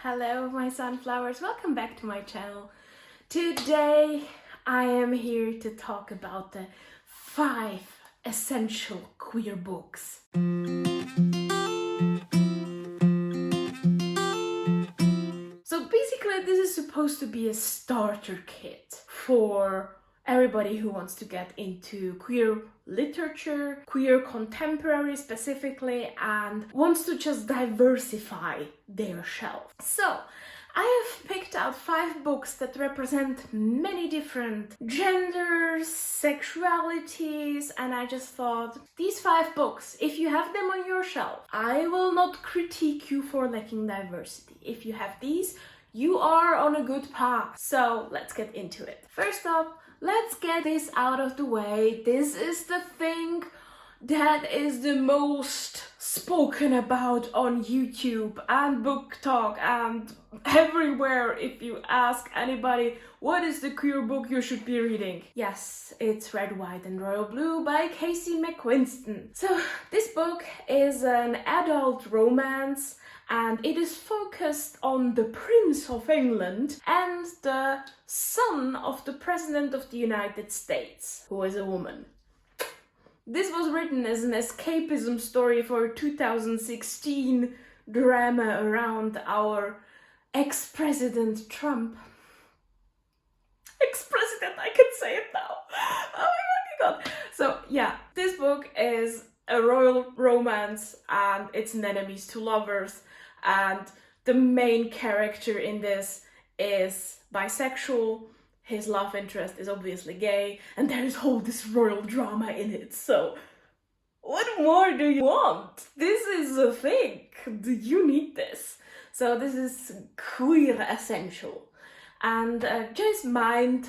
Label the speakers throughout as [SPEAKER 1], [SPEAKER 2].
[SPEAKER 1] Hello my sunflowers, welcome back to my channel. Today I am here to talk about the 5 essential queer books. So basically this is supposed to be a starter kit for everybody who wants to get into queer literature, queer contemporary specifically, and wants to just diversify their shelf. So I have picked out 5 books that represent many different genders, sexualities, and I just thought, these 5 books, if you have them on your shelf, I will not critique you for lacking diversity. If you have these, you are on a good path. So let's get into it. First up, let's get this out of the way. This is the thing that is the most spoken about on YouTube and Book Talk and everywhere. If you ask anybody, what is the queer book you should be reading? Yes, it's Red, White and Royal Blue by Kacen McQuinston. So this book is an adult romance and it is focused on the Prince of England and the son of the President of the United States, who is a woman. This was written as an escapism story for a 2016 drama around our ex-president Trump. Ex-president, I can say it now. Oh my god. So yeah, this book is a royal romance and it's an enemies to lovers, and the main character in this is bisexual. His love interest is obviously gay, and there is all this royal drama in it. So what more do you want? This is a thing. You need this. So this is queer essential. And just mind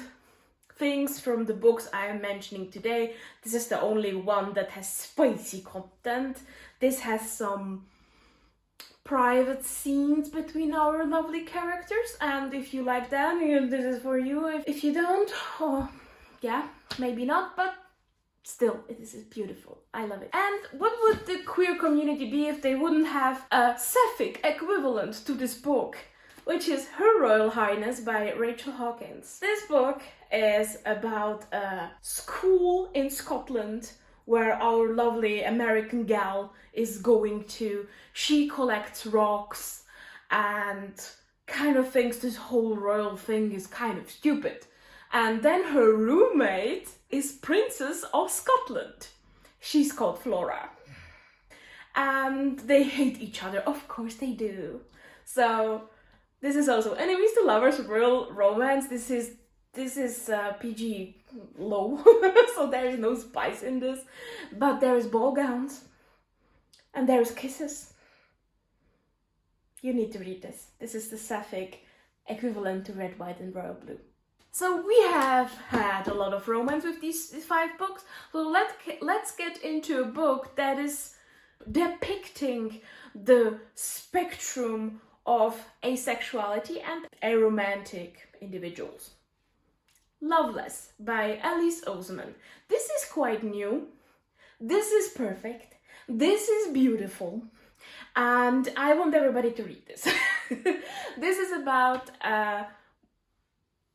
[SPEAKER 1] things from the books I am mentioning today. This is the only one that has spicy content. This has some private scenes between our lovely characters, and if you like them, this is for you. If you don't, oh yeah, maybe not, but still, this is beautiful. I love it. And what would the queer community be if they wouldn't have a sapphic equivalent to this book, which is Her Royal Highness by Rachel Hawkins. This book is about a school in Scotland where our lovely American gal is going to. She collects rocks and kind of thinks this whole royal thing is kind of stupid. And then her roommate is Princess of Scotland. She's called Flora. And they hate each other. Of course they do. So this is also enemies to lovers, royal romance. This is PG low, so there is no spice in this, but there is ball gowns and there is kisses. You need to read this. This is the sapphic equivalent to Red, White and Royal Blue. So we have had a lot of romance with these 5 books, so let's get into a book that is depicting the spectrum of asexuality and aromantic individuals. Loveless by Oseman. This is quite new. This is perfect. This is beautiful. And I want everybody to read this. This is about a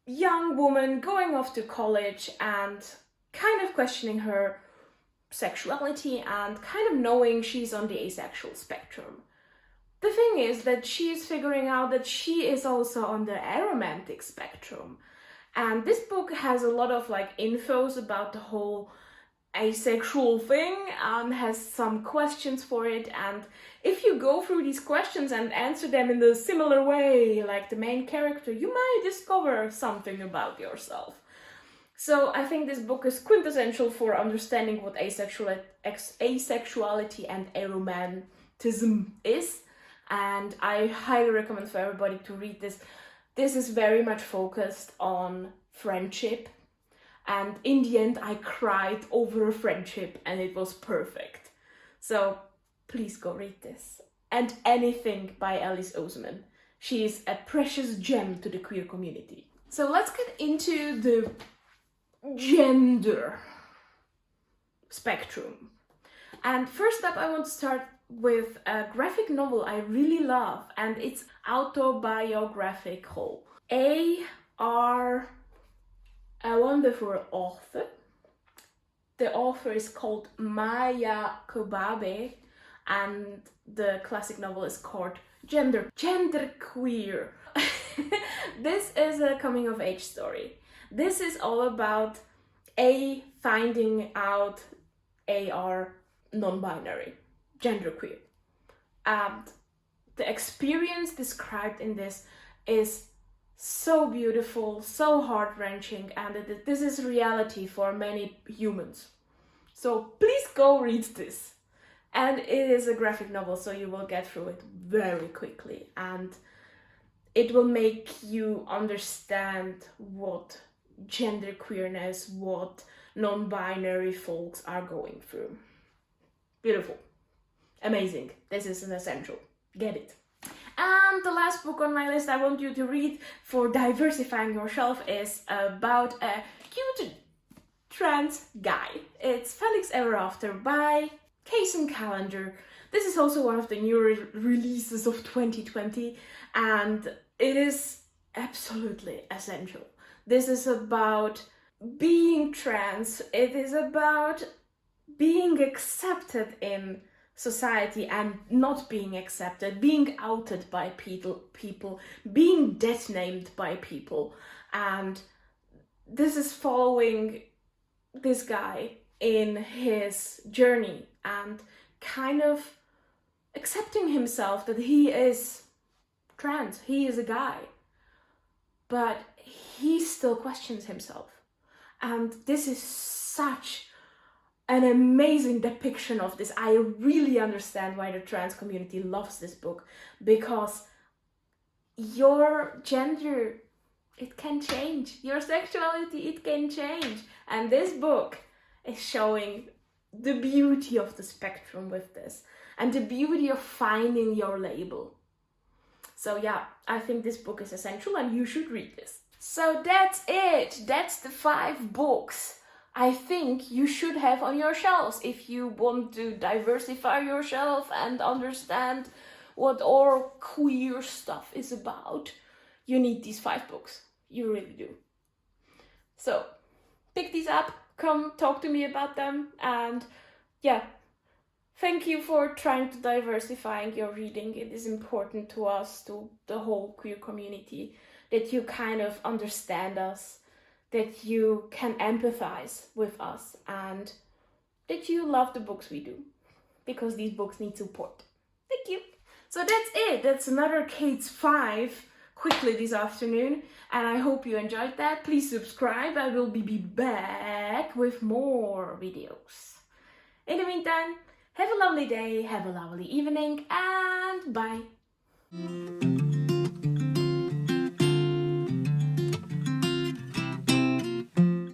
[SPEAKER 1] young woman going off to college and kind of questioning her sexuality and kind of knowing she's on the asexual spectrum. The thing is that she is figuring out that she is also on the aromantic spectrum. And this book has a lot of infos about the whole asexual thing and has some questions for it. And if you go through these questions and answer them in a similar way, like the main character, you might discover something about yourself. So I think this book is quintessential for understanding what asexuality and aromantism is. And I highly recommend for everybody to read this. This is very much focused on friendship, and in the end I cried over a friendship and it was perfect. So please go read this. And anything by Oseman. She is a precious gem to the queer community. So let's get into the gender spectrum. And first up I want to start with a graphic novel I really love, and it's autobiographical. Are a wonderful author. The author is called Maia Kobabe, and the classic novel is called Genderqueer. This is a coming of age story. This is all about finding out are non-binary, genderqueer. And the experience described in this is so beautiful, so heart-wrenching, and this is reality for many humans. So please go read this. And it is a graphic novel, so you will get through it very quickly, and it will make you understand what genderqueerness, what non-binary folks are going through. Beautiful. Amazing. This is an essential. Get it. And the last book on my list I want you to read for diversifying yourself is about a cute trans guy. It's Felix Ever After by Kacen Callender. This is also one of the new releases of 2020, and it is absolutely essential. This is about being trans. It is about being accepted in society and not being accepted, being outed by people, being death named by people. And this is following this guy in his journey and kind of accepting himself that he is trans, he is a guy, but he still questions himself. And this is such an amazing depiction of this. I really understand why the trans community loves this book, because your gender, it can change. Your sexuality, it can change. And this book is showing the beauty of the spectrum with this and the beauty of finding your label. So yeah, I think this book is essential and you should read this. So that's it. That's the 5 books I think you should have on your shelves if you want to diversify yourself and understand what all queer stuff is about. You need these 5 books. You really do. So pick these up, come talk to me about them, and yeah, thank you for trying to diversifying your reading. It is important to us, to the whole queer community, that you kind of understand us, that you can empathize with us, and that you love the books we do, because these books need support. Thank you. So that's it. That's another Kate's 5 quickly this afternoon, and I hope you enjoyed that. Please subscribe. I will be back with more videos. In the meantime, have a lovely day, have a lovely evening, and bye.